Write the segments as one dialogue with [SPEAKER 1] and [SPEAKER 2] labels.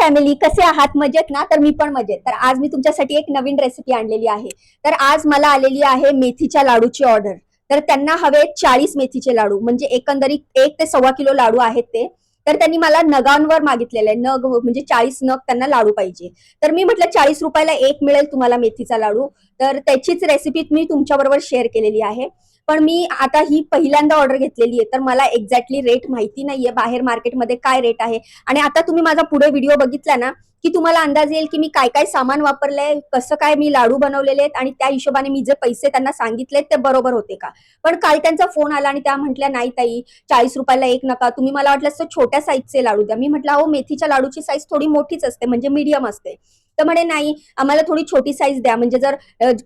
[SPEAKER 1] Family, कसे आहात? मजेत ना? तर मी पण मजेत. तर आज मी तुमच्यासाठी एक नवीन रेसिपी आणलेली आहे. तर आज मला आलेली आहे मेथीच्या लाडूची ऑर्डर. तर त्यांना हवे 40 मेथीचे लाडू, म्हणजे एकंदरीत 1 ते सव्वा किलो लाडू आहेत ते. तर त्यांनी मला नगांवर मागितलेले आहे. नग म्हणजे 40 नग त्यांना लाडू पाहिजे. तर मी म्हटलं 40 रुपयाला एक मिळेल तुम्हाला मेथीचा लाडू. तर त्याचीच रेसिपी मी तुमच्याबरोबर शेअर केलेली आहे. पण मी आता ही पहिल्यांदा ऑर्डर घेतलेली आहे, तर मला एक्झॅक्टली रेट माहिती नाहीये बाहेर मार्केटमध्ये काय रेट आहे. आणि आता तुम्ही माझा पुढे व्हिडिओ बघितला ना, की तुम्हाला अंदाज येईल की मी काय काय सामान वापरलंय, कसं काय मी लाडू बनवलेले आहेत आणि त्या हिशोबाने मी जे पैसे त्यांना सांगितले ते बरोबर होते का. पण काल त्यांचा फोन आला आणि त्या म्हटल्या, नाही ताई 40 रुपयाला एक नका, तुम्ही मला वाटलं असतं छोट्या साईजचे लाडू द्या. मी म्हटलं अहो मेथीच्या लाडूची साईज थोडी मोठीच असते, म्हणजे मीडियम असते. तर म्हणे नाही, आम्हाला थोडी छोटी साईज द्या, म्हणजे जर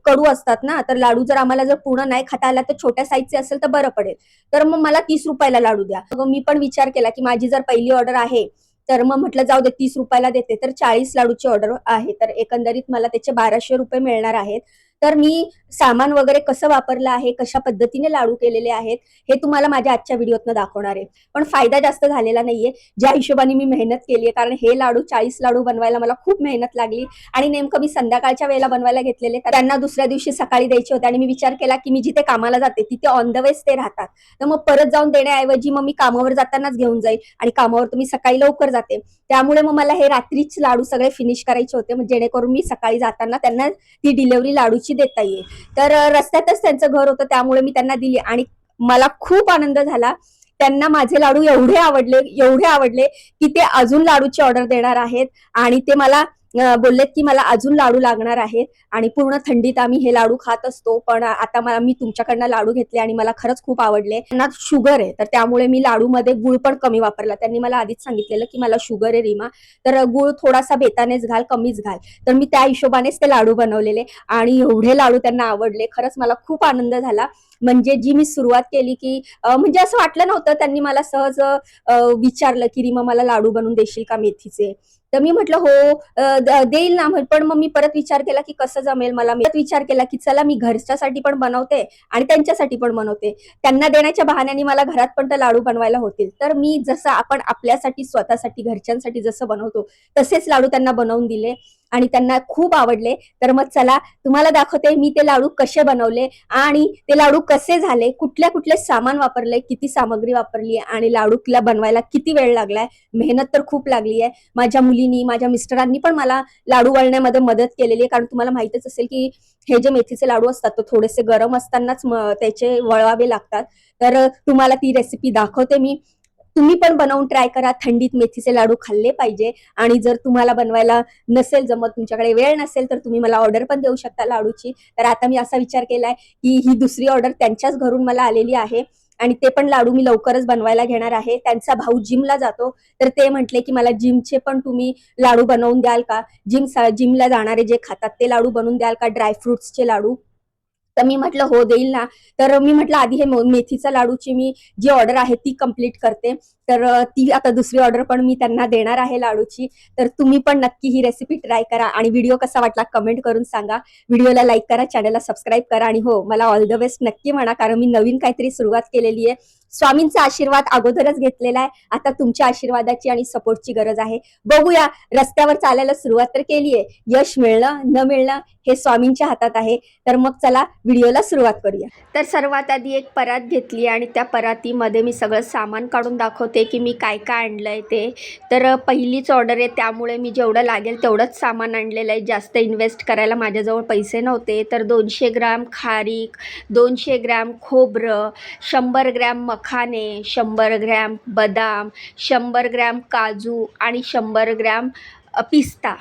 [SPEAKER 1] कडू असतात ना, तर लाडू जर आम्हाला जर पूर्ण नाही खाता आला तर छोट्या साईजचे असेल तर बरं पडेल. तर मग मला 30 रुपयाला लाडू द्या. मग मी पण विचार केला की माझी जर पहिली ऑर्डर आहे, तर मग म्हटलं जाऊ दे 30 रुपयाला देते. तर 40 लाडूची ऑर्डर आहे, तर एकंदरीत मला त्याचे 1200 रुपये मिळणार आहेत. तर मी सामान वगैरे कसं वापरलं आहे, कशा पद्धतीने लाडू केलेले आहेत, हे तुम्हाला माझ्या आजच्या व्हिडिओतनं दाखवणार आहे. पण फायदा जास्त झालेला नाहीये, ज्या हिशोबाने मी मेहनत केली आहे. कारण हे लाडू 40 लाडू बनवायला मला खूप मेहनत लागली आणि नेमकं मी संध्याकाळच्या वेळेला बनवायला घेतलेले, त्यांना दुसऱ्या दिवशी सकाळी द्यायचे होते. आणि मी विचार केला की मी जिथे कामाला जाते तिथे ऑन द वेज ते राहतात, तर मग परत जाऊन देण्याऐवजी मग मी कामावर जातानाच घेऊन जाईल, आणि कामावर तर मी सकाळी लवकर जाते. त्यामुळे मग मला हे रात्रीच लाडू सगळे फिनिश करायचे होते, म्हणजे जेणेकरून मी सकाळी जाताना त्यांना ती डिलिव्हरी लाडूची देता येईल. तर रस्त्यातच त्यांचं घर होतं, त्यामुळे मी त्यांना दिली आणि मला खूप आनंद झाला. त्यांना माझे लाडू एवढे आवडले, एवढे आवडले की ते अजून लाडूची ऑर्डर देणार आहेत. आणि ते मला बोललेत की मला अजून लाडू लागणार आहेत, आणि पूर्ण थंडीत आम्ही हे लाडू खात असतो, पण आता मी तुमच्याकडनं लाडू घेतले आणि मला खरंच खूप आवडले. त्यांना शुगर आहे, तर त्यामुळे मी लाडूमध्ये गुळ पण कमी वापरला. त्यांनी मला आधीच सांगितलेलं की मला शुगर आहे रीमा, तर गुळ थोडासा बेतानेच घाल, कमीच घाल. तर मी त्या हिशोबानेच ते लाडू बनवलेले आणि एवढे लाडू त्यांना आवडले. खरंच मला खूप आनंद झाला. म्हणजे जी मी सुरुवात केली की म्हणजे असं वाटलं नव्हतं. त्यांनी मला सहज विचारलं की रीमा मला लाडू बनवून देशील का मेथीचे. तर मी म्हटलं हो देईल ना. पण मग मी परत विचार केला की कसं जमेल मला. मी विचार केला की चला मी घरच्यासाठी पण बनवते आणि त्यांच्यासाठी पण बनवते. त्यांना देण्याच्या बहाण्याने मला घरात पण तर लाडू बनवायला होतील. तर मी जसं आपण आपल्यासाठी, स्वतःसाठी, घरच्यांसाठी जसं बनवतो तसेच लाडू त्यांना बनवून दिले आणि त्यांना खूप आवडले. तर मग चला तुम्हाला दाखवते मी ते लाडू कसे बनवले आणि ते लाडू कसे झाले, कुठल्या कुठले सामान वापरले, किती सामग्री वापरली आणि लाडूला बनवायला किती वेळ लागलाय. मेहनत तर खूप लागली आहे. माझ्या मुलीनी, माझ्या मिस्टरांनी पण मला लाडू वळण्यामध्ये मदत केलेली आहे. कारण तुम्हाला माहितच असेल की हे जे मेथीचे लाडू असतात ते थोडेसे गरम असतानाच त्याचे वळवावे लागतात. तर तुम्हाला ती रेसिपी दाखवते मी. तुम्ही पण बनवून ट्राय करा. थंडीत मेथीचे लाडू खाल्ले पाहिजे. आणि जर तुम्हाला बनवायला नसेल जमत, तुमच्याकडे वेळ नसेल, तर तुम्ही मला ऑर्डर पण देऊ शकता लाडूची. तर आता मी असा विचार केलाय की ही दुसरी ऑर्डर त्यांच्याच घरून मला आलेली आहे आणि ते पण लाडू मी लवकरच बनवायला घेणार आहे. त्यांचा भाऊ जिमला जातो, तर ते म्हटले की मला जिमचे पण तुम्ही लाडू बनवून द्याल का, जिमला जाणारे जे खातात ते लाडू बनवून द्याल का, ड्रायफ्रुट्सचे लाडू. तर मी म्हटलं हो देईल ना. तर मी म्हटलं आधी हे मेथीच्या लाडूची मी जी ऑर्डर आहे ती कंप्लीट करते. तर ती आता दुसरी ऑर्डर पण मी त्यांना देणार आहे लाडूची. तर तुम्ही पण नक्की ही रेसिपी ट्राय करा आणि व्हिडिओ कसा वाटला कमेंट करून सांगा. व्हिडिओला लाईक करा, चॅनलला सबस्क्राईब करा आणि हो मला ऑल द बेस्ट नक्की म्हणा, कारण मी नवीन काहीतरी सुरुवात केलेली आहे. स्वामींचा आशीर्वाद अगोदरच घेतलेला आहे. आता तुमच्या आशीर्वादाची आणि सपोर्टची गरज आहे. बघूया, रस्त्यावर चालायला सुरुवात तर केली आहे. यश मिळणं न मिळणं हे स्वामींच्या हातात आहे. तर मग चला व्हिडिओला सुरुवात करूया. तर सर्वात आधी एक परात घेतली आणि त्या परातीमध्ये मी सगळं सामान काढून दाखवते की मी काय काय आणलंय ते. तर पहिलीच ऑर्डर आहे, त्यामुळे मी जेवढं लागेल तेवढंच सामान आणलेलं आहे. जास्त इन्व्हेस्ट करायला माझ्याजवळ पैसे नव्हते. तर 200 ग्रॅम खारीक, 200 ग्रॅम खोबरं, 100 ग्रॅम मखाने, 100 ग्रॅम बदाम, 100 ग्रॅम काजू आणि 100 ग्रॅम पिस्ता,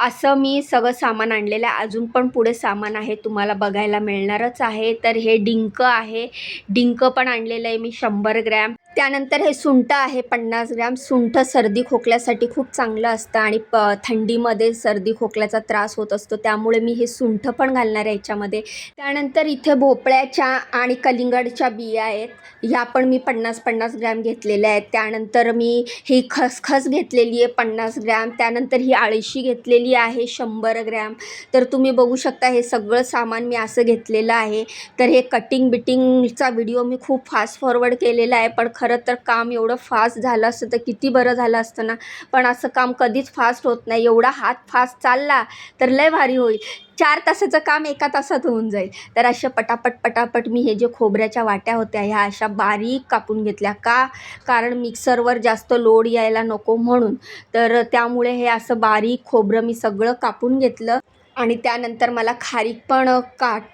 [SPEAKER 1] असं मी सगळं सामान आणलेलं आहे. अजून पण पुढे सामान आहे, तुम्हाला बघायला मिळणारच आहे. तर हे डिंक आहे, डिंक पण आणलेलं आहे मी 100 ग्रॅम. त्यानंतर हे सुंठ आहे 50 ग्रॅम. सुंठ सर्दी खोकल्यासाठी खूप चांगलं असतं आणि थंडीमध्ये सर्दी खोकल्याचा त्रास होत असतो, त्यामुळे मी हे सुंठ पण घालणार आहे याच्यामध्ये. त्यानंतर इथे भोपळ्याच्या आणि कलिंगडच्या बिया आहेत, ह्या पण मी 50-50 ग्रॅम घेतलेल्या आहेत. त्यानंतर मी ही खसखस घेतलेली आहे 50 ग्रॅम. त्यानंतर त्यानंतर ही अळशी घेतलेली आहे 100 ग्रॅम. तर तुम्ही बघू शकता हे सगळं सामान मी असं घेतलेलं आहे. तर हे कटिंग बिटिंगचा व्हिडिओ मी खूप फास्ट फॉरवर्ड केलेला आहे, पण खरं तर काम एवढं फास्ट झालं असतं तर किती बरं झालं असतं ना. पण असं काम कधीच फास्ट होत नाही. एवढा हात फास्ट चालला तर लय भारी होईल. 4 तासाचं काम 1 तासात होऊन जाईल. तर अशा पटापट मी हे जे खोबऱ्याच्या वाट्या होत्या ह्या अशा बारीक कापून घेतल्या. का? कारण मिक्सरवर जास्त लोड यायला नको म्हणून. तर त्यामुळे हे असं बारीक खोबरं मी सगळं कापून घेतलं. आणि त्यानंतर मला खारीक पण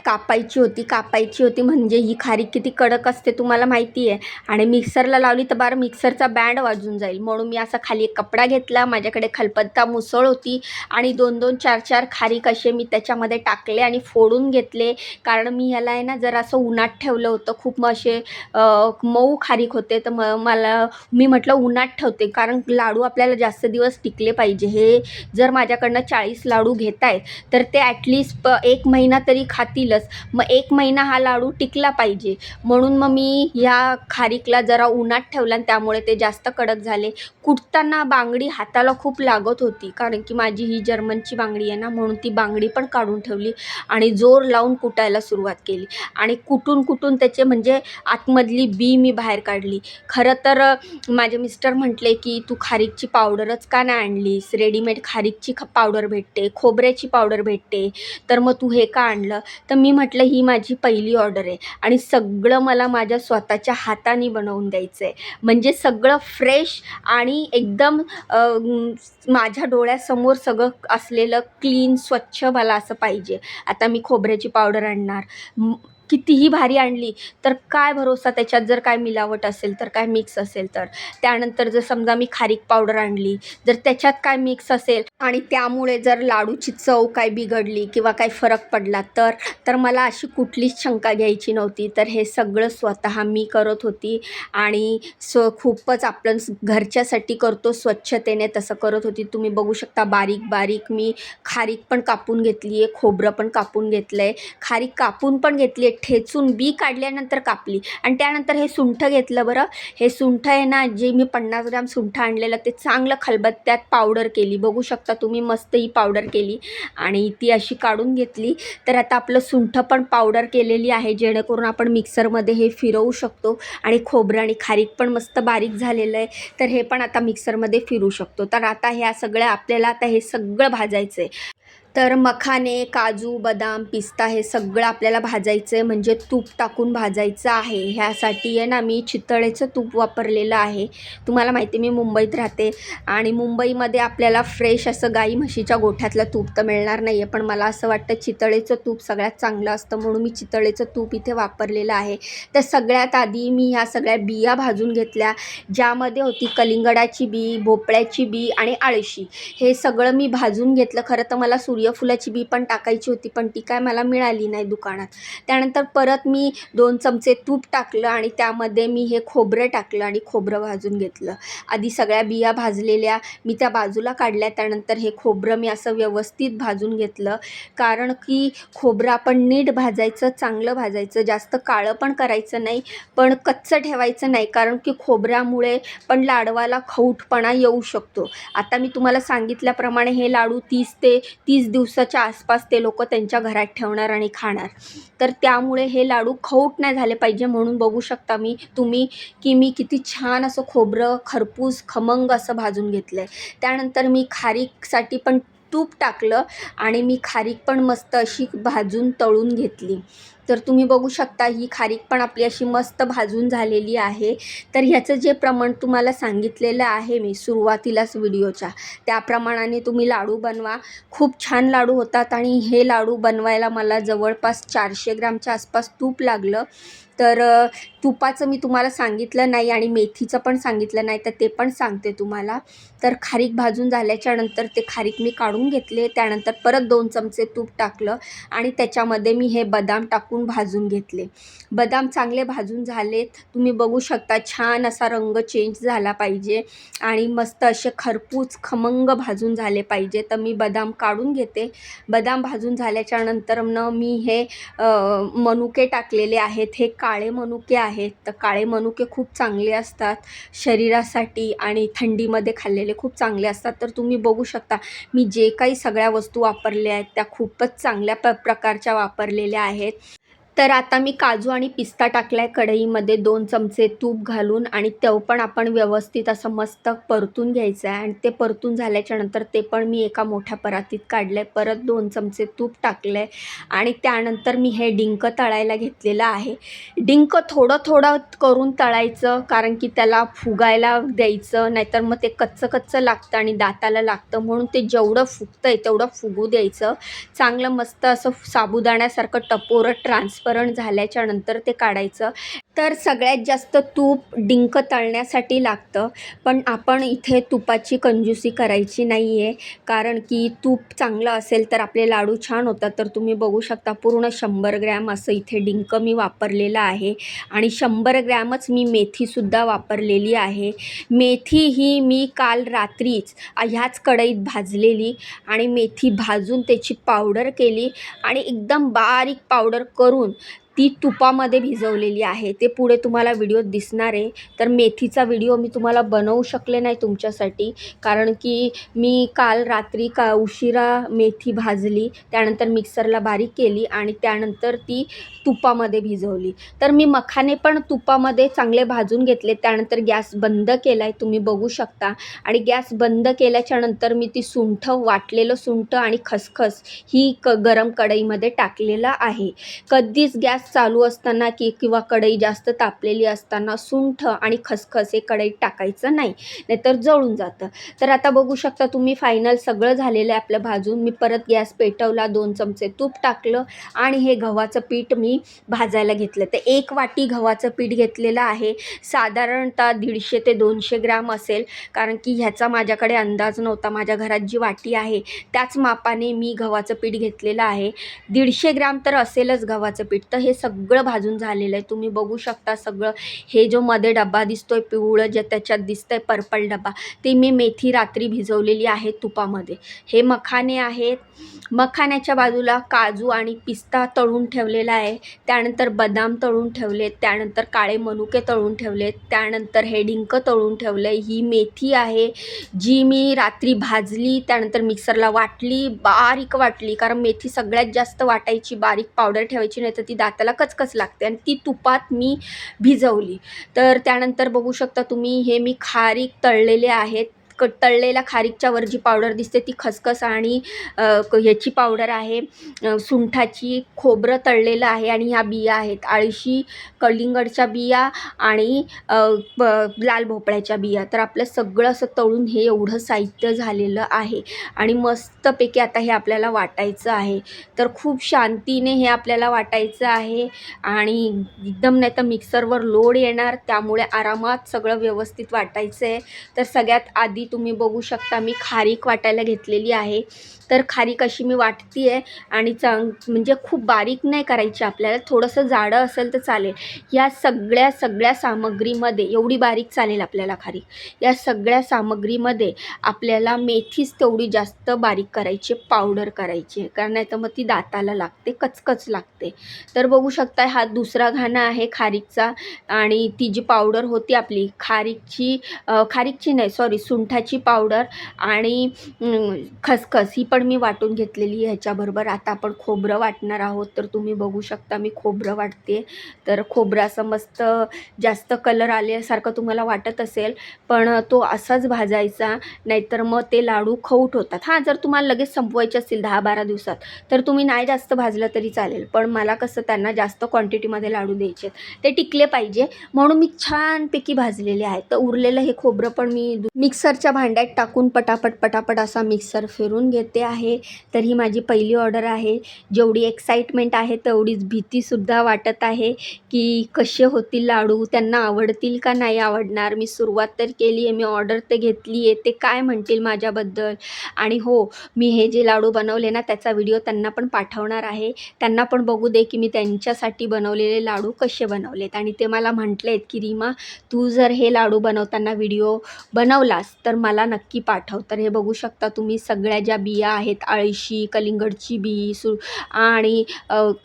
[SPEAKER 1] कापायची होती म्हणजे ही खारीक किती कडक असते तुम्हाला माहिती आहे. आणि मिक्सरला लावली तर बार मिक्सरचा बँड वाजून जाईल, म्हणून मी असा खाली एक कपडा घेतला. माझ्याकडे खलबत्ता मुसळ होती आणि 2-2 4-4 खारीक असे मी त्याच्यामध्ये टाकले आणि फोडून घेतले. कारण मी ह्याला आहे ना जरा असं उन्हात ठेवलं होतं. खूप असे मऊ खारीक होते, तर मी म्हटलं उन्हात ठेवते कारण लाडू आपल्याला जास्त दिवस टिकले पाहिजे. हे जर माझ्याकडनं 40 लाडू घेत आहेत तर ते ॲटलिस्ट 1 महिना तरी खातीलच. मग 1 महिना हा लाडू टिकला पाहिजे, म्हणून मग मी ह्या खारीकला जरा उन्हात ठेवलं आणि त्यामुळे ते जास्त कडक झाले. कुटताना बांगडी हाताला खूप लागत होती, कारण की माझी ही जर्मनची बांगडी आहे ना, म्हणून ती बांगडी पण काढून ठेवली आणि जोर लावून कुटायला सुरुवात केली. आणि कुटून त्याचे म्हणजे आतमधली बी मी बाहेर काढली. खरं तर माझे मिस्टर म्हटले की तू खारीकची पावडरच का नाही आणलीस, रेडीमेड खारीकची पावडर भेटते, खोबऱ्याची पावडर भेटते, तर मग तू हे का आणलं. तर मी म्हटलं ही माझी पहिली ऑर्डर आहे आणि सगळं मला माझ्या स्वतःच्या हाताने बनवून द्यायचं आहे. म्हणजे सगळं फ्रेश आणि एकदम माझ्या डोळ्यासमोर सगळं असलेलं क्लीन स्वच्छ मला असं पाहिजे. आता मी खोबऱ्याची पावडर आणणार, कितीही भारी आणली तर काय भरोसा त्याच्यात जर काय मिलावट असेल तर, काय मिक्स असेल तर. त्यानंतर जर समजा मी खारीक पावडर आणली, जर त्याच्यात काय मिक्स असेल आणि त्यामुळे जर लाडूची चव काय बिघडली किंवा काही फरक पडला तर मला अशी कुठलीच शंका घ्यायची नव्हती. तर हे सगळं स्वतः मी करत होती आणि खूपच आपण घरच्यासाठी करतो स्वच्छतेने तसं करत होती. तुम्ही बघू शकता बारीक मी खारीक पण कापून घेतली आहे, खोबरं पण कापून घेतलं आहे. खारीक कापून पण घेतली आहे, ठेचून बी काढल्यानंतर कापली. आणि त्यानंतर हे सुंठ घेतलं. बरं, हे सुंठ आहे ना, जे मी 50 ग्रॅम सुंठ आणलेलं ते चांगलं खलबत्त्यात पावडर केली. बघू शकता तुम्ही, मस्त ही पावडर केली आणि ती अशी काढून घेतली. तर आता आपलं सुंठ पण पावडर केलेली आहे, जेणेकरून आपण मिक्सरमध्ये हे फिरवू शकतो. आणि खोबरं आणि खारीक पण मस्त बारीक झालेलं आहे, तर हे पण आता मिक्सरमध्ये फिरू शकतो. तर आता ह्या सगळ्या आपल्याला आता हे सगळं भाजायचं आहे. तर मखाने, काजू, बदाम, पिस्ता हे सगळं आपल्याला भाजायचं आहे, म्हणजे तूप टाकून भाजायचं आहे. ह्यासाठी आहे ना मी चितळेचं तूप वापरलेलं आहे. तुम्हाला माहिती आहे मी मुंबईत राहते आणि मुंबईमध्ये आपल्याला फ्रेश असं गाई म्हशीच्या गोठ्यातलं तूप तर मिळणार नाही आहे, पण मला असं वाटतं चितळेचं तूप सगळ्यात चांगलं असतं, म्हणून मी चितळेचं तूप इथे वापरलेलं आहे. तर सगळ्यात आधी मी ह्या सगळ्या बिया भाजून घेतल्या, ज्यामध्ये होती कलिंगडाची बी, भोपळ्याची बी आणि अळशी. हे सगळं मी भाजून घेतलं. खरं तर मला सूर्यफुलाची बी पण टाकायची होती, पण ती काय मला मिळाली नाही दुकानात. त्यानंतर परत मी 2 चमचे तूप टाकलं आणि त्यामध्ये मी हे खोबरं टाकलं आणि खोबरं भाजून घेतलं. आधी सगळ्या बिया भाजलेल्या मी त्या बाजूला काढल्या. त्यानंतर हे खोबरं मी असं व्यवस्थित भाजून घेतलं, कारण की खोबरं आपण नीट भाजायचं, चांगलं भाजायचं, जास्त काळं पण करायचं नाही, पण कच्चं ठेवायचं नाही, कारण की खोबऱ्यामुळे पण लाडवाला खवटपणा येऊ शकतो. आता मी तुम्हाला सांगितल्याप्रमाणे हे लाडू 30 दिवसाच्या आसपास ते लोक त्यांच्या घरात ठेवणार आणि खाणार. तर त्यामुळे हे लाडू खौट नाही झाले पाहिजे, म्हणून बघू शकता तुम्ही की मी किती छान असं खोबरं खरपूस खमंग असं भाजून घेतलं आहे. त्यानंतर मी खारीकसाठी पण तूप टाकलं आणि मी खारीक पण मस्त अशी भाजून तळून घेतली. तर तुम्ही बघू शकता ही खारीक पण आपली अशी मस्त भाजून झालेली आहे. तर ह्याचं जे प्रमाण तुम्हाला सांगितलेलं आहे मी सुरुवातीलाच व्हिडिओच्या, त्या प्रमाणाने तुम्ही लाडू बनवा. खूप छान लाडू होतात आणि हे लाडू बनवायला मला जवळपास 400 ग्रॅमच्या आसपास तूप लागलं. तर तुपाचं मी तुम्हाला सांगितलं नाही आणि मेथीचं पण सांगितलं नाही, तर ते पण सांगते तुम्हाला. तर खारीक भाजून झाल्याच्या नंतर ते खारीक मी काढून घेतले. त्यानंतर परत 2 चमचे तूप टाकलं आणि त्याच्यामध्ये मी हे बदाम टाकून करून भाजून घेतले. बदाम चांगले भाजून झालेत, तुम्ही बघू शकता. छान असा रंग चेंज झाला पाहिजे आणि मस्त असे खरपूस खमंग भाजून झाले पाहिजे. तर मी बदाम काढून घेते. बदाम भाजून झाल्याच्या नंतर मी हे मनुके टाकलेले आहेत. हे काळे मनुके आहेत. तर काळे मनुके खूप चांगले असतात शरीरासाठी आणि थंडीमध्ये खाल्लेले खूप चांगले असतात. तर तुम्ही बघू शकता मी जे काही सगळ्या वस्तू वापरल्या आहेत त्या खूपच चांगल्या प्रकारच्या वापरलेल्या आहेत. तर आता मी काजू आणि पिस्ता टाकला आहे कढईमध्ये 2 चमचे तूप घालून आणि तो पण आपण व्यवस्थित असं मस्त परतून घ्यायचं आहे. आणि ते परतून झाल्याच्या नंतर ते पण मी एका मोठ्या परातीत काढलं आहे. परत 2 चमचे तूप टाकलं आहे आणि त्यानंतर मी हे डिंक तळायला घेतलेलं आहे. डिंक थोडं थोडं करून तळायचं, कारण की त्याला फुगायला द्यायचं, नाहीतर मग ते कच्चं कच्चं लागतं आणि दाताला लागतं. म्हणून ते जेवढं फुगतं आहे तेवढं फुगू द्यायचं. चांगलं मस्त असं साबुदाण्यासारखं टपोरं ट्रान्सफरंट झाल्याच्या नंतर ते काढायचं. तर सगळ्यात जास्त तूप डिंक तळण्यासाठी लागतं, पण आपण इथे तुपाची कंजूसी करायची नाही आहे, कारण की तूप चांगलं असेल तर आपले लाडू छान होतात. तर तुम्ही बघू शकता पूर्ण 100 ग्रॅम असं इथे डिंक मी वापरलेलं आहे आणि 100 ग्रॅमच मी मेथीसुद्धा वापरलेली आहे. मेथी ही मी काल रात्रीच ह्याच कढईत भाजलेली आणि मेथी भाजून त्याची पावडर केली आणि एकदम बारीक पावडर करून ती तुपामध्ये भिजवलेली आहे. ते पुढे तुम्हाला व्हिडिओत दिसणार आहे. तर मेथीचा व्हिडिओ मी तुम्हाला बनवू शकले नाही तुमच्यासाठी, कारण की मी काल रात्री उशिरा मेथी भाजली, त्यानंतर मिक्सरला बारीक केली आणि त्यानंतर ती तुपामध्ये भिजवली. तर मी मखाने पण तुपामध्ये चांगले भाजून घेतले. त्यानंतर गॅस बंद केला आहे, तुम्ही बघू शकता. आणि गॅस बंद केल्याच्या नंतर मी ती वाटलेलं सुंठ आणि खसखस ही गरम कढईमध्ये टाकलेलं आहे. कधीच गॅस चालू असताना किंवा कढई जास्त तापलेली असताना सुंठ आणि खसखस हे कढईत टाकायचं नाही, नाहीतर जळून जातं. तर आता बघू शकता तुम्ही फायनल सगळं झालेलं आहे आपलं भाजून. मी परत गॅस पेटवला, 2 चमचे तूप टाकलं आणि हे गव्हाचं पीठ मी भाजायला घेतलं. तर 1 वाटी गव्हाचं पीठ घेतलेलं आहे. साधारणतः 150 ते 200 ग्रॅम असेल, कारण की ह्याचा माझ्याकडे अंदाज नव्हता. माझ्या घरात जी वाटी आहे त्याच मापाने मी गव्हाचं पीठ घेतलेलं आहे. 150 ग्रॅम तर असेलच गव्हाचं पीठ. तर हे सगळं भाजून झालेलं आहे, तुम्ही बघू शकता सगळं. हे जो मध्ये डबा दिसतोय पिवळं, जे त्याच्यात दिसतंय पर्पल डबा, ते मी मेथी रात्री भिजवलेली आहे तुपामध्ये. हे मखाने आहेत. मखाण्याच्या बाजूला काजू आणि पिस्ता तळून ठेवलेला आहे. त्यानंतर बदाम तळून ठेवलेत. त्यानंतर काळे मनुके तळून ठेवलेत. त्यानंतर हे डिंक तळून ठेवलं. ही मेथी आहे जी मी रात्री भाजली, त्यानंतर मिक्सरला वाटली, बारीक वाटली, कारण मेथी सगळ्यात जास्त वाटायची, बारीक पावडर ठेवायची, नाही तर ती दाताला कचकच लागते. आणि ती तुपात मी भिजवली. तर त्यानंतर बघू शकता तुम्ही हे मी खारीक तळलेले आहेत. तळलेल्या खारीकच्या वर जी पावडर दिसते ती खसखस आणि ह्याची पावडर आहे, सुंठाची. खोबरं तळलेलं आहे आणि ह्या बिया आहेत आळशी, कलिंगडच्या बिया आणि लाल भोपळ्याच्या बिया. तर आपलं सगळं असं तळून हे एवढं साहित्य झालेलं आहे आणि मस्तपैकी आता हे आपल्याला वाटायचं आहे. तर खूप शांतीने हे आपल्याला वाटायचं आहे आणि एकदम, नाही तर मिक्सरवर लोड येणार, त्यामुळे आरामात सगळं व्यवस्थित वाटायचं आहे. तर सगळ्यात आधी तुम्ही बघू शकता मी खारीक वाटायला घेतलेली आहे. तर खारीक अशी मी वाटते आहे आणि म्हणजे खूप बारीक नाही करायची आपल्याला, थोडंसं जाडं असेल तर चालेल. या सगळ्या सामग्रीमध्ये एवढी बारीक चालेल आपल्याला खारीक. या सगळ्या सामग्रीमध्ये आपल्याला मेथीच तेवढी जास्त बारीक करायची, पावडर करायची, कारण नाही तर मग ती दाताला लागते, कचकच लागते. तर बघू शकता हा दुसरा घाणा आहे खारीकचा आणि ती जी पावडर होती आपली खारीकची नाही सॉरी सुंठाची पावडर आणि खसखस ही पण मी वाटून घेतलेली. ह्याच्याबरोबर आता आपण खोबरं वाटणार आहोत. तर तुम्ही बघू शकता मी खोबरं वाटते. तर खोबरं असं मस्त जास्त कलर आल्यासारखं तुम्हाला वाटत असेल, पण तो असाच भाजायचा, नाहीतर मग ते लाडू खौट होतात. हां, जर तुम्हाला लगेच संपवायचे असतील 10-12 दिवसात तर तुम्ही नाही जास्त भाजलं तरी चालेल, पण मला कसं त्यांना जास्त क्वांटिटीमध्ये लाडू द्यायचे, ते टिकले पाहिजे, म्हणून मी छानपैकी भाजलेले आहेत. तर उरलेलं हे खोबरं पण मी मिक्सरच्या मिक्सरच्या भांड्यात टाकून पटापट असा मिक्सर फिरून घेते आहे. तर ही माझी पहिली ऑर्डर आहे. जेवढी एक्साइटमेंट आहे तेवढीच भीतीसुद्धा वाटत आहे की कसे होतील लाडू, त्यांना आवडतील का नाही आवडणार. मी सुरुवात तर केली आहे, मी ऑर्डर तर घेतली आहे, ते काय म्हणतील माझ्याबद्दल. आणि हो, मी हे जे लाडू बनवले ना त्याचा व्हिडिओ त्यांना पण पाठवणार आहे. त्यांना पण बघू दे की मी त्यांच्यासाठी बनवलेले लाडू कसे बनवलेत. आणि ते मला म्हटलेत की रीमा, तू जर हे लाडू बनवताना व्हिडिओ बनवलास तर मला नक्की पाठव. तर हे बघू शकता तुम्ही, सगळ्या ज्या बिया आहेत, अळशी, कलिंगडची बी आणि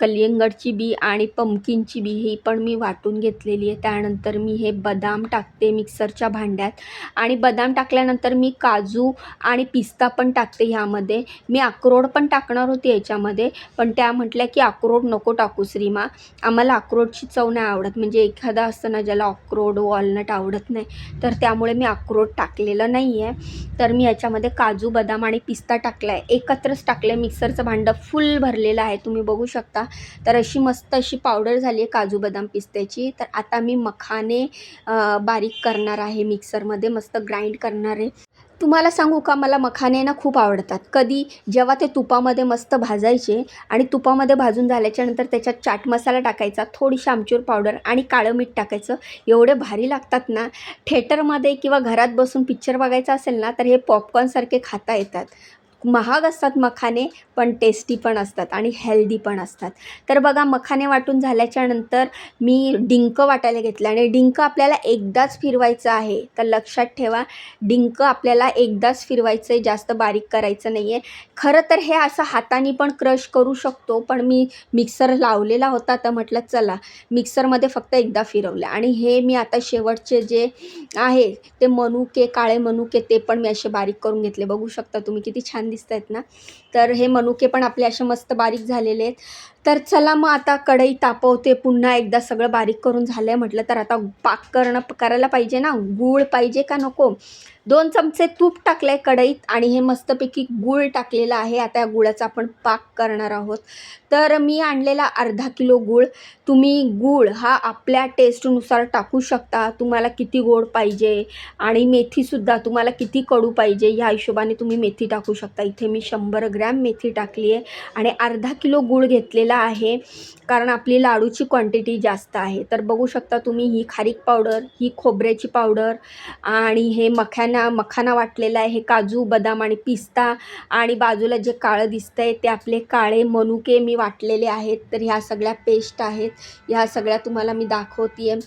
[SPEAKER 1] कलिंगडची बी आणि पंपकिनची बी ही पण मी वाटून घेतलेली आहे. त्यानंतर मी हे बदाम टाकते मिक्सरच्या भांड्यात आणि बदाम टाकल्यानंतर मी काजू आणि पिस्ता पण टाकते ह्यामध्ये. मी अक्रोड पण टाकणार होती याच्यामध्ये, पण त्या म्हटल्या की अक्रोड नको टाकूस रीमा, आम्हाला अक्रोडची चव नाही आवडत. म्हणजे एखादा असतं ना ज्याला अक्रोड वॉलनट आवडत नाही, तर त्यामुळे मी अक्रोड टाकलेलं नाही आहे. तर मी याच्यामध्ये काजू, बदाम आणि पिस्ता टाकला आहे, एकत्रच टाकलं आहे. मिक्सरचं भांडं फुल भरलेलं आहे, तुम्ही बघू शकता. तर अशी मस्त अशी पावडर झाली आहे काजू, बदाम, पिस्त्याची. तर आता मी मखाने बारीक करणार आहे, मिक्सरमध्ये मस्त ग्राइंड करणार आहे. तुम्हाला सांगू का, मला मखाने ना खूप आवडतात. कधी जेव्हा ते तुपामध्ये मस्त भाजायचे आणि तुपामध्ये भाजून झाल्याच्यानंतर त्याच्यात चाट मसाला टाकायचा, थोडीशी आमचूर पावडर आणि काळं मीठ टाकायचं, एवढे भारी लागतात ना. थिएटरमध्ये किंवा घरात बसून पिक्चर बघायचा असेल ना तर हे पॉपकॉर्नसारखे खाता येतात. महाग असतात मखाने, पण टेस्टी पण असतात आणि हेल्दी पण असतात. तर बघा, मखाने वाटून झाल्याच्यानंतर मी डिंक वाटायला घेतलं आणि डिंक आपल्याला एकदाच फिरवायचं आहे. तर लक्षात ठेवा, डिंक आपल्याला एकदाच फिरवायचं आहे, जास्त बारीक करायचं नाही आहे. खरं तर हे असं हाताने पण क्रश करू शकतो, पण मी मिक्सर लावलेला होता तर म्हटलं चला मिक्सरमध्ये फक्त एकदा फिरवलं. आणि हे मी आता शेवटचे जे आहे ते मनुके, काळे मनुके, ते पण मी असे बारीक करून घेतले. बघू शकता तुम्ही किती छान दिसत आहेत ना. तर हे मनुके पण आपले असे मस्त बारीक झालेले आहेत. तर चला मग आता कढई तापवते, पुन्हा एकदा सगळं बारीक करून झालं आहे म्हटलं तर आता पाक करायला पाहिजे ना. गूळ पाहिजे का नको. 2 चमचे तूप टाकलं आहे कढईत आणि हे मस्तपैकी गूळ टाकलेलं आहे. आता या गुळाचा आपण पाक करणार आहोत. तर मी आणलेला अर्धा किलो गूळ. तुम्ही गूळ हा आपल्या टेस्टनुसार टाकू शकता, तुम्हाला किती गोड पाहिजे. आणि मेथीसुद्धा तुम्हाला किती कडू पाहिजे ह्या हिशोबाने तुम्ही मेथी टाकू शकता. इथे मी 100 ग्रॅम मेथी टाकली आहे आणि अर्धा किलो गूळ घेतलेला आहे, कारण आपली लाडूची क्वांटिटी जास्त आहे. तर बघू शकता तुम्ही, ही खारीक पावडर, ही खोबऱ्याची पावडर आणि हे मखाना वाटलेला आहे, हे काजू, बदाम आणि पिस्ता. आणि बाजूला जे काळं दिसतंय ते आपले काळे मनुके मी वाटलेले आहेत. तर ह्या सगळ्या पेस्ट आहेत, ह्या सगळ्या तुम्हाला मी दाखवते आहे.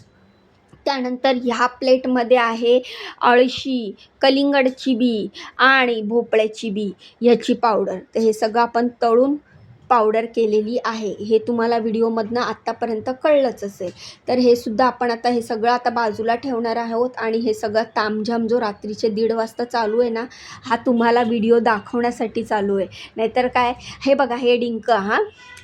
[SPEAKER 1] त्यानंतर ह्या प्लेटमध्ये आहे अळशी, कलिंगडची बी आणि भोपळ्याची बी ह्याची पावडर. तर हे सगळं आपण तळून पावडर केलेली आहे. हे तुम्हाला व्हिडिओमधनं आत्तापर्यंत कळलंच असेल. तर हे सुद्धा आपण आता हे सगळं आता बाजूला ठेवणार आहोत. आणि हे सगळं तामझाम जो रात्रीचे 1:30 वाजता चालू आहे ना, हा तुम्हाला व्हिडिओ दाखवण्यासाठी चालू आहे. नाहीतर काय, हे बघा, हे डिंक,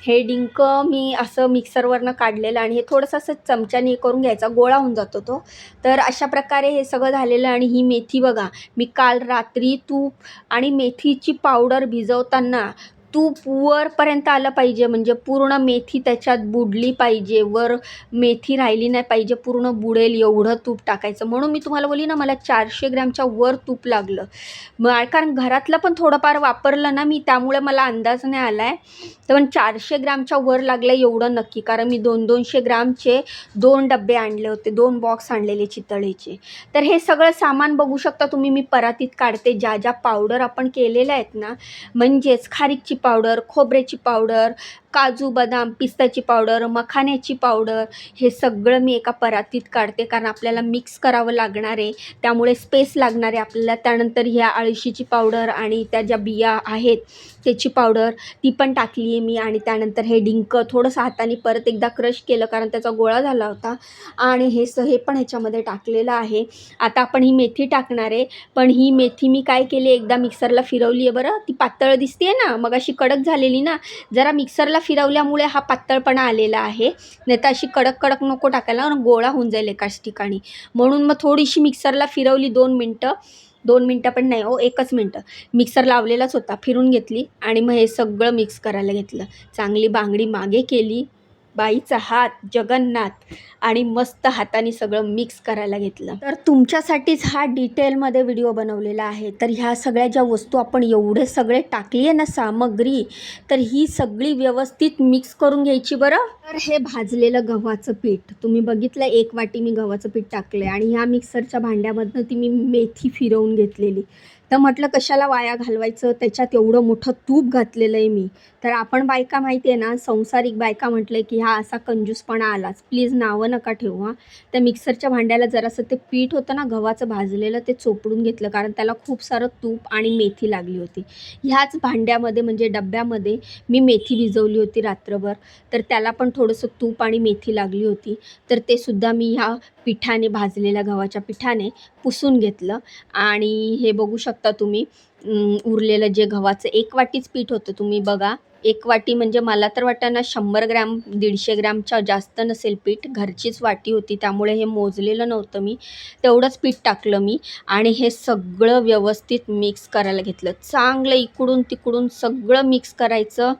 [SPEAKER 1] हे डिंक मी असं मिक्सरवरनं काढलेलं आणि हे थोडंसं असं चमच्याने करून घ्यायचा, गोळा होऊन जातो तो. तर अशा प्रकारे हे सगळं झालेलं. आणि ही मेथी बघा, मी काल रात्री तूप आणि मेथीची पावडर भिजवताना तूप वरपर्यंत आलं पाहिजे, म्हणजे पूर्ण मेथी त्याच्यात बुडली पाहिजे, वर मेथी राहिली नाही पाहिजे, पूर्ण बुडेल एवढं तूप टाकायचं. म्हणून मी तुम्हाला बोलली ना, मला 400 ग्रॅमच्या वर तूप लागलं. कारण घरातलं पण थोडंफार वापरलं ना मी, त्यामुळे मला अंदाज नाही आला आहे. तर पण 400 ग्रॅमच्या वर लागलं एवढं नक्की, कारण मी 200 ग्रॅमचे 2 डबे आणले होते, 2 बॉक्स आणलेले चितळेचे. तर हे सगळं सामान बघू शकता तुम्ही, मी परातीत काढते. ज्या ज्या पावडर आपण केलेल्या आहेत ना, म्हणजेच खारीकची पावडर, खोबऱ्याची पावडर, काजू, बदाम, पिस्ताची पावडर, मखाण्याची पावडर, हे सगळं मी एका परातीत काढते, कारण आपल्याला मिक्स करावं लागणार आहे, त्यामुळे स्पेस लागणार आहे आपल्याला. त्यानंतर ह्या अळशीची पावडर आणि त्या ज्या बिया आहेत त्याची पावडर, ती पण टाकली आहे मी. आणि त्यानंतर हे डिंक थोडंसं हाताने परत एकदा क्रश केलं, कारण त्याचा गोळा झाला होता. आणि हे पण ह्याच्यामध्ये टाकलेलं आहे. आता आपण ही मेथी टाकणार आहे, पण ही मेथी मी काय केली, एकदा मिक्सरला फिरवली आहे बरं. ती पातळ दिसते ना, मग अशी कडक झालेली ना, जरा मिक्सरला फिरवल्यामुळे हा पातळपणा आलेला आहे. नाही तर अशी कडक नको टाकायला, गोळा होऊन जाईल एकाच ठिकाणी. म्हणून मग थोडीशी मिक्सरला फिरवली, 2 मिनटं पण नाही हो, 1च मिनटं. मिक्सर लावलेलाच होता, फिरून घेतली आणि मग हे सगळं मिक्स करायला घेतलं. चांगली बांगडी मागे केली बाईचा हात जगन्नाथ आणि मस्त हाताने सगळं मिक्स करायला घेतलं. तर तुमच्यासाठीच हा डिटेलमध्ये व्हिडिओ बनवलेला आहे. तर ह्या सगळ्या ज्या वस्तू आपण एवढे सगळे टाकली आहे ना सामग्री, तर ही सगळी व्यवस्थित मिक्स करून घ्यायची बरं. तर हे भाजलेलं गव्हाचं पीठ तुम्ही बघितलं, 1 वाटी मी गव्हाचं पीठ टाकलं आणि ह्या मिक्सरच्या भांड्यामधनं ती मी मेथी फिरवून घेतलेली. तर म्हटलं कशाला वाया घालवायचं, त्याच्यात एवढं मोठं तूप घातलेलं आहे मी. तर आपण बायका माहिती आहे ना, संसारिक बायका म्हटलं की हा असा कंजूसपणा आलाच. प्लीज नावं नका ठेवू हां. त्या मिक्सरच्या भांड्याला जरासं ते पीठ होतं ना गव्हाचं भाजलेलं, ते चोपडून घेतलं, कारण त्याला खूप सारं तूप आणि मेथी लागली होती. ह्याच भांड्यामध्ये म्हणजे डब्यामध्ये मी मेथी भिजवली होती रात्रभर, तर त्याला पण थोडंसं तूप आणि मेथी लागली होती. तर ते सुद्धा मी ह्या पिठाने, भाजलेल्या गव्हाच्या पिठाने पुसून घेतलं. आणि हे बघू शकता तुम्ही, उरलेलं जे गव्हाचं 1 वाटीच पीठ होतं. तुम्ही बघा, 1 वाटी म्हणजे मला तर वाटतं ना 100 ग्रॅम 150 ग्रॅमच्या जास्त नसेल पीठ. घरचीच वाटी होती त्यामुळे हे मोजलेलं नव्हतं मी. तेवढंच पीठ टाकलं मी आणि हे सगळं व्यवस्थित मिक्स करायला घेतलं. चांगलं इकडून तिकडून सगळं मिक्स करायचं,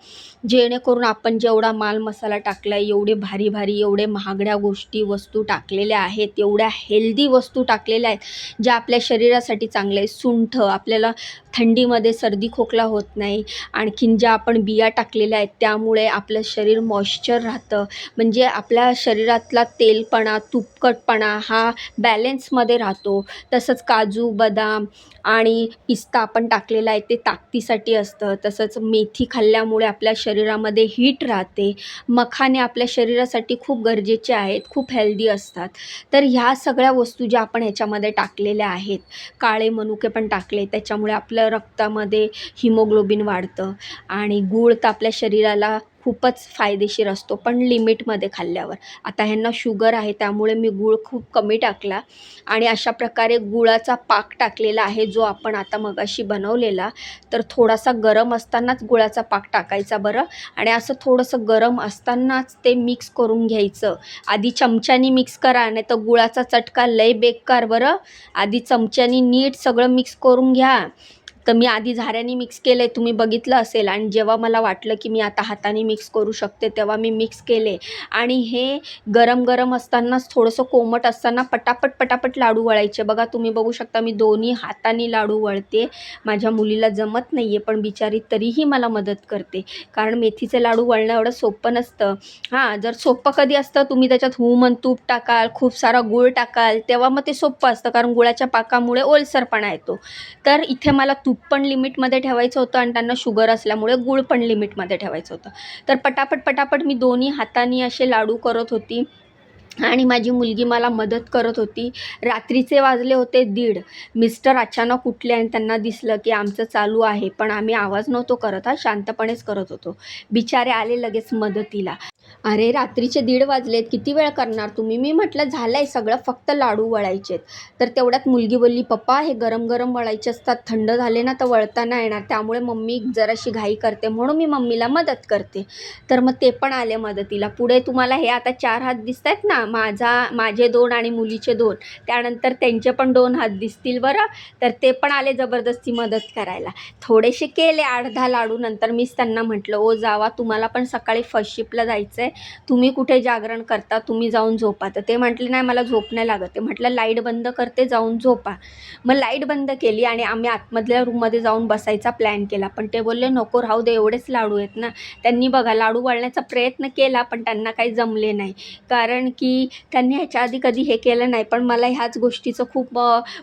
[SPEAKER 1] जेणेकरून आपण जेवढा माल मसाला टाकला आहे, एवढे भारी भारी, एवढे महागड्या गोष्टी वस्तू टाकलेल्या आहेत, एवढ्या हेल्दी वस्तू टाकलेल्या आहेत ज्या आपल्या शरीरासाठी चांगल्या आहे. सुंठ, आपल्याला थंडीमध्ये सर्दी खोकला होत नाही. आणखीन ज्या आपण बिया टाकलेल्या आहेत त्यामुळे आपलं शरीर मॉइश्चर राहतं, म्हणजे आपल्या शरीरातला तेलपणा, तुपकटपणा हा बॅलेन्समध्ये राहतो. तसंच काजू, बदाम आणि पिस्ता आपण टाकलेला आहे ते ताकदीसाठी असतं. तसंच मेथी खाल्ल्यामुळे आपल्या शरीरामध्ये हीट राहते. मखाने आपल्या शरीरासाठी खूप गरजेचे आहेत, खूप हेल्दी असतात. तर ह्या सगळ्या वस्तू ज्या आपण ह्याच्यामध्ये टाकलेल्या आहेत, काळे मनुके पण टाकले, त्याच्यामुळे आपल्या रक्तामध्ये हिमोग्लोबिन वाढतं. आणि गूळ तर आपल्या शरीराला खूपच फायदेशीर असतो, पण लिमिटमध्ये खाल्ल्यावर. आता ह्यांना शुगर आहे त्यामुळे मी गूळ खूप कमी टाकला आणि अशा प्रकारे गुळाचा पाक टाकलेला आहे जो आपण आता मगाशी बनवलेला. तर थोडासा गरम असतानाच गुळाचा पाक टाकायचा बरं, आणि असं थोडंसं गरम असतानाच ते मिक्स करून घ्यायचं. आधी चमच्यानी मिक्स करा, नाही तर गुळाचा चटका लय बेकार बरं. आधी चमच्यानी नीट सगळं मिक्स करून घ्या. तर मी आधी झाऱ्याने मिक्स केलं आहे, तुम्ही बघितलं असेल. आणि जेव्हा मला वाटलं की मी आता हाताने मिक्स करू शकते तेव्हा मी मिक्स केले. आणि हे गरम गरम असतानाच, थोडंसं कोमट असताना पटापट पटापट लाडू वळायचे. बघा, तुम्ही बघू शकता मी दोन्ही हाताने लाडू वळते. माझ्या मुलीला जमत नाही आहे, पण बिचारी तरीही मला मदत करते, कारण मेथीचे लाडू वळणं एवढं सोपं नसतं. हां, जर सोपं कधी असतं, तुम्ही त्याच्यात हुमण तूप टाकाल, खूप सारा गूळ टाकाल, तेव्हा मग ते सोपं असतं, कारण गुळाच्या पाकामुळे ओलसरपणा येतो. तर इथे मला तूप पण लिमिटमध्ये ठेवायचं होतं आणि त्यांना शुगर असल्यामुळे गूळ पण लिमिटमध्ये ठेवायचं होतं. तर पटापट पटापट मी दोन्ही हातांनी असे लाडू करत होती आणि माझी मुलगी मला मदत करत होती. रात्रीचे वाजले होते 1:30. मिस्टर अचानक उठले आणि त्यांना दिसलं की आमचं चालू आहे, पण आम्ही आवाज नव्हतो करत हां, शांतपणेच करत होतो. बिचारे आले लगेच मदतीला. "अरे, रात्रीचे 1:30 वाजलेत, किती वेळ करणार तुम्ही?" मी म्हटलं, "झालं आहे सगळं, फक्त लाडू वळायचेत." तर तेवढ्यात मुलगी बोलली, "पप्पा, हे गरम गरम वळायचे असतात, थंड झाले ना तर वळता नाही येणार, त्यामुळे मम्मी जराशी घाई करते, म्हणून मी मम्मीला मदत करते." तर मग ते पण आले मदतीला. पुढे तुम्हाला हे आता 4 हात दिसत आहेत ना, माझे 2 आणि मुलीचे 2, त्यानंतर त्यांचे पण 2 हात दिसतील बरं. तर ते पण आले जबरदस्ती मदत करायला. थोडेसे केले 8-10 लाडू. नंतर मीच त्यांना म्हटलं, "ओ जावा, तुम्हाला पण सकाळी फर्स्ट शिफ्टला जायचं आहे, तुम्ही कुठे जागरण करता, तुम्ही जाऊन झोपा." तर ते म्हटले, "नाही, मला झोप नाही लागत." ते म्हटलं, "लाईट बंद करते, जाऊन झोपा." मग लाईट बंद केली आणि आम्ही आतमधल्या रूममध्ये जाऊन बसायचा प्लॅन केला, पण ते बोलले, "नको, राहू दे, एवढेच लाडू आहेत ना." त्यांनी बघा लाडू वळण्याचा प्रयत्न केला, पण त्यांना काही जमले नाही, कारण की त्यांनी ह्याच्या आधी कधी हे केलं नाही. पण मला ह्याच गोष्टीचं खूप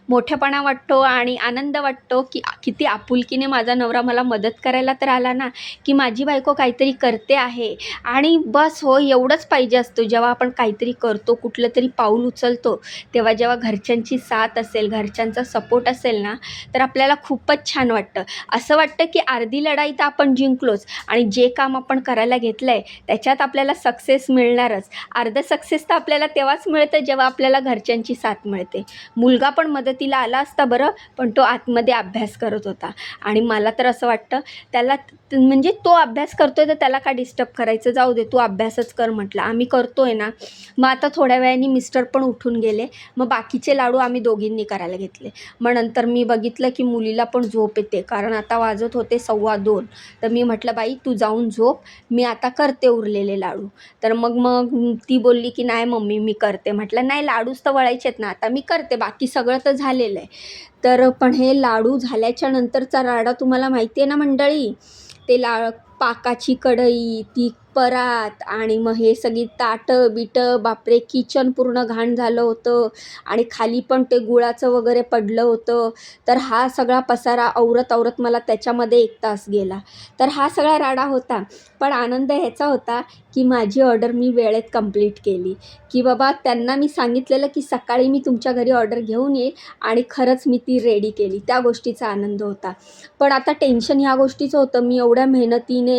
[SPEAKER 1] मोठेपणा वाटतो आणि आनंद वाटतो की किती आपुलकीने माझा नवरा मला मदत करायला तर आला ना, की माझी बायको काहीतरी करते आहे. आणि बस हो, एवढंच पाहिजे असतं. जेव्हा आपण काहीतरी करतो, कुठलं तरी पाऊल उचलतो, तेव्हा जेव्हा घरच्यांची साथ असेल, घरच्यांचा सपोर्ट असेल ना, तर आपल्याला खूपच छान वाटतं. असं वाटतं की अर्धी लढाई तर आपण जिंकलोच आणि जे काम आपण करायला घेतलं आहे त्याच्यात आपल्याला सक्सेस मिळणारच. अर्धं सक्सेस तर आपल्याला तेव्हाच मिळतं जेव्हा आपल्याला घरच्यांची साथ मिळते. मुलगा पण मदतीला आला असता बरं, पण तो आतमध्ये अभ्यास करत होता. आणि मला तर असं वाटतं, त्याला म्हणजे तो अभ्यास करतोय तर त्याला का डिस्टर्ब करायचं, जाऊ दे, तू अभ्यासच कर म्हटलं. आम्ही करतोय ना. मग आता थोड्या वेळाने मिस्टर पण उठून गेले. मग बाकीचे लाडू आम्ही दोघींनी करायला घेतले. मग नंतर मी बघितलं की मुलीला पण झोप येते, कारण आता वाजत होते 2:15. तर मी म्हटलं बाई तू जाऊन झोप, मी आता करते उरलेले लाडू. तर मग मग ती बोलली की नाही मम्मी मी करते. म्हटलं नाही, लाडूच तर वळायचे आहेत ना, आता मी करते, बाकी सगळं तर झालेलं आहे. तर पण हे लाडू झाल्याच्या नंतरचा राडा तुम्हाला माहिती आहे ना मंडळी. ते पाकाची कढई, ती परात, आणि मग हे सगळी ताटं बिटं, बापरे किचन पूर्ण घाण झालं होतं, आणि खाली पण ते गुळाचं वगैरे पडलं होतं. तर हा सगळा पसारा आवरत मला त्याच्यामध्ये 1 तास गेला. तर हा सगळा राडा होता. पण आनंद ह्याचा होता की माझी ऑर्डर मी वेळेत कंप्लीट केली, की बाबा त्यांना मी सांगितलेलं की सकाळी मी तुमच्या घरी ऑर्डर घेऊन येईल, आणि खरंच मी ती रेडी केली. त्या गोष्टीचा आनंद होता. पण आता टेन्शन ह्या गोष्टीचं होतं, मी एवढ्या मेहनतीने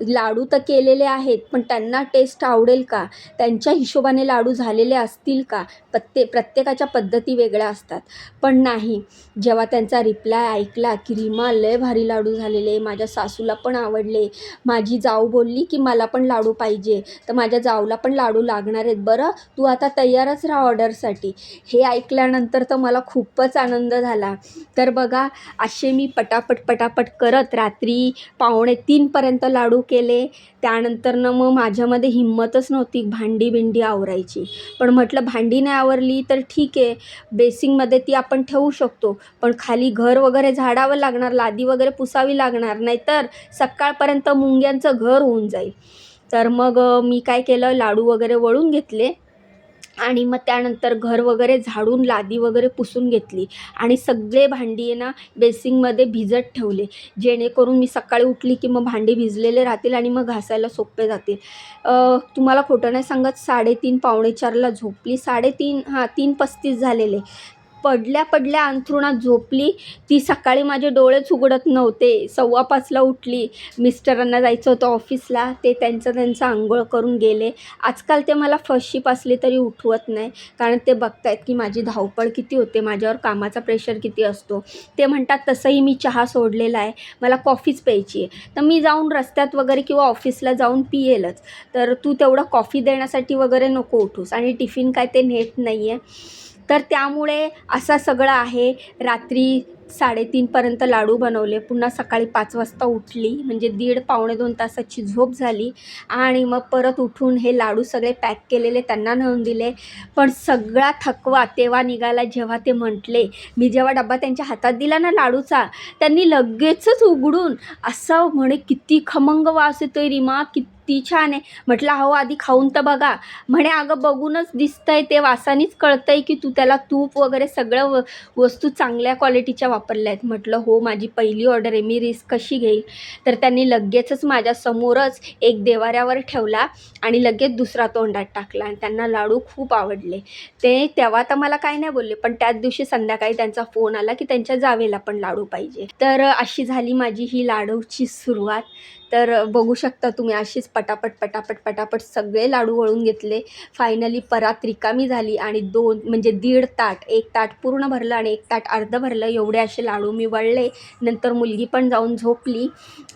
[SPEAKER 1] लाडू तर केलेले आहेत, पण त्यांना टेस्ट आवडेल का? त्यांच्या हिशोबाने लाडू झालेले असतील का? प्रत्येकाच्या पद्धती वेगळ्या असतात. पण नाही, जेव्हा त्यांचा रिप्लाय ऐकला की रीमा लय भारी लाडू झालेले, माझ्या सासूला पण आवडले. माझी जाऊ बोलली की मला पण लाडू पाहिजे, तर माझ्या जाऊला पण लाडू लागणार आहेत, बरं तू आता तयारच राहा ऑर्डरसाठी. हे ऐकल्यानंतर तर मला खूपच आनंद झाला. तर बघा, असे मी पटापट करत रात्री 2:45 लाडू केले. त्यानंतरनं मग माझ्यामध्ये हिंमतच नव्हती भांडी आवरायची. पण म्हटलं भांडी नाही आवरली तर ठीक आहे, बेसिंगमध्ये ती आपण ठेवू शकतो, पण खाली घर वगैरे झाडावं लागणार, लादी वगैरे पुसावी लागणार, नाहीतर सकाळपर्यंत मुंग्यांचं घर होऊन जाईल. तर मग मी काय केलं, लाडू वगैरे वळून घेतले, आणि मग त्यानंतर घर वगैरे झाडून लादी वगैरे पुसून घेतली, आणि सगळे भांडी आहे ना बेसिंगमध्ये भिजत ठेवले, जेणेकरून मी सकाळी उठली की मग भांडी भिजलेले राहतील आणि मग घासायला सोपे जातील. तुम्हाला खोटं नाही सांगत, 3:30 4:45 झोपली. 3:35 झालेले. पडल्या अंथरुणात झोपली. ती सकाळी माझे डोळेच उघडत नव्हते. 4:15ला उठली. मिस्टरांना जायचं होतं ऑफिसला, ते त्यांचं अंघोळ करून गेले. आजकाल ते मला फर्स्ट शिफ्ट असली तरी उठवत नाही, कारण ते बघतायत की माझी धावपळ किती होते, माझ्यावर कामाचा प्रेशर किती असतो. ते म्हणतात तसंही मी चहा सोडलेला आहे, मला कॉफीच प्यायची आहे, तर मी जाऊन रस्त्यात वगैरे किंवा ऑफिसला जाऊन पियेलच. तर तू तेवढं कॉफी देण्यासाठी वगैरे नको उठूस, आणि टिफिन काय ते नेत नाही आहे. तर त्यामुळे असं सगळं आहे. रात्री 3:30 लाडू बनवले, पुन्हा सकाळी 5 वाजता उठली, म्हणजे 1.5-2 तासाची झोप झाली, आणि मग परत उठून हे लाडू सगळे पॅक केलेले त्यांना नेऊन दिले. पण सगळा थकवा तेव्हा निघाला जेव्हा ते म्हटले, मी जेव्हा डब्बा त्यांच्या हातात दिला ना लाडूचा, त्यांनी लगेचच उघडून असं म्हणे, किती खमंग वास येतोय रीमा, किती छान आहे. म्हटलं हो आधी खाऊन तर बघा. म्हणे अगं बघूनच दिसतंय, ते वासानीच कळतंय की तू त्याला तूप वगैरे सगळं वस्तू चांगल्या क्वालिटीच्या वापरल्या आहेत. म्हटलं हो, माझी पहिली ऑर्डर आहे, मी रिस्क कशी घेईल. तर त्यांनी लगेचच माझ्यासमोरच एक देवाऱ्यावर ठेवला, आणि लगेच दुसरा तोंडात टाकला, आणि त्यांना लाडू खूप आवडले. ते तेव्हा तर मला काही नाही बोलले, पण त्याच दिवशी संध्याकाळी त्यांचा फोन आला की त्यांच्या जावेला पण लाडू पाहिजे. तर अशी झाली माझी ही लाडूची सुरुवात. तर बघू शकता तुम्ही, अशीच पटापट सगळे लाडू वळून घेतले. फायनली परात रिकामी झाली, आणि 1.5 ताट, 1 ताट पूर्ण भरलं आणि 1 ताट अर्धं भरलं, एवढे असे लाडू मी वळले. नंतर मुलगी पण जाऊन झोपली,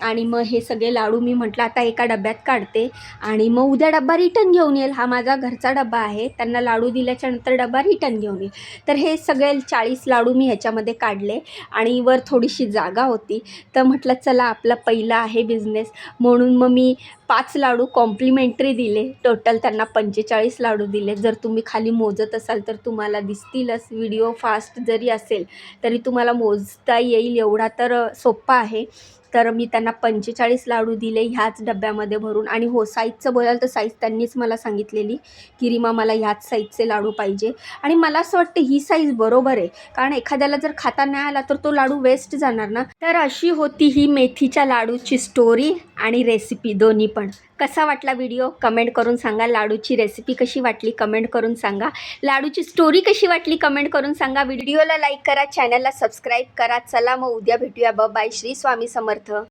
[SPEAKER 1] आणि मग हे सगळे लाडू मी म्हटलं आता एका डब्यात काढते, आणि मग उद्या डब्बा रिटर्न घेऊन येईल. हा माझा घरचा डब्बा आहे, त्यांना लाडू दिल्याच्या नंतर डब्बा रिटर्न घेऊन येईल. तर हे सगळे 40 लाडू मी ह्याच्यामध्ये काढले, आणि वर थोडीशी जागा होती, तर म्हटलं चला आपला पहिला आहे बिझनेस, म्हणून मग मी 5 लाडू कॉम्प्लिमेंटरी दिले. टोटल त्यांना 45 लाडू दिले. जर तुम्ही खाली मोजत असाल तर तुम्हाला दिसतीलच. व्हिडिओ फास्ट जरी असेल तरी तुम्हाला मोजता येईल एवढा तर सोप्पा आहे. तर मी त्यांना 45 लाडू दिले ह्याच डब्यामध्ये भरून. आणि हो, साईजचं बोलाल तर साईज त्यांनीच मला सांगितलेली की रीमा मला ह्याच साईजचे लाडू पाहिजे, आणि मला असं वाटतं ही साईज बरोबर आहे, कारण एखाद्याला जर खाता नाही आला तर तो लाडू वेस्ट जाणार ना. तर अशी होती ही मेथीच्या लाडूची स्टोरी आणि रेसिपी दोन्ही पण. कसा वाटला व्हिडिओ कमेंट करून सांगा. लाडूची रेसिपी कशी वाटली कमेंट करून सांगा. लाडूची स्टोरी कशी वाटली कमेंट करून सांगा. व्हिडिओला लाईक करा, चॅनलला सबस्क्राईब करा. चला मग उद्या भेटूया. बाय. श्री स्वामी समर्थ.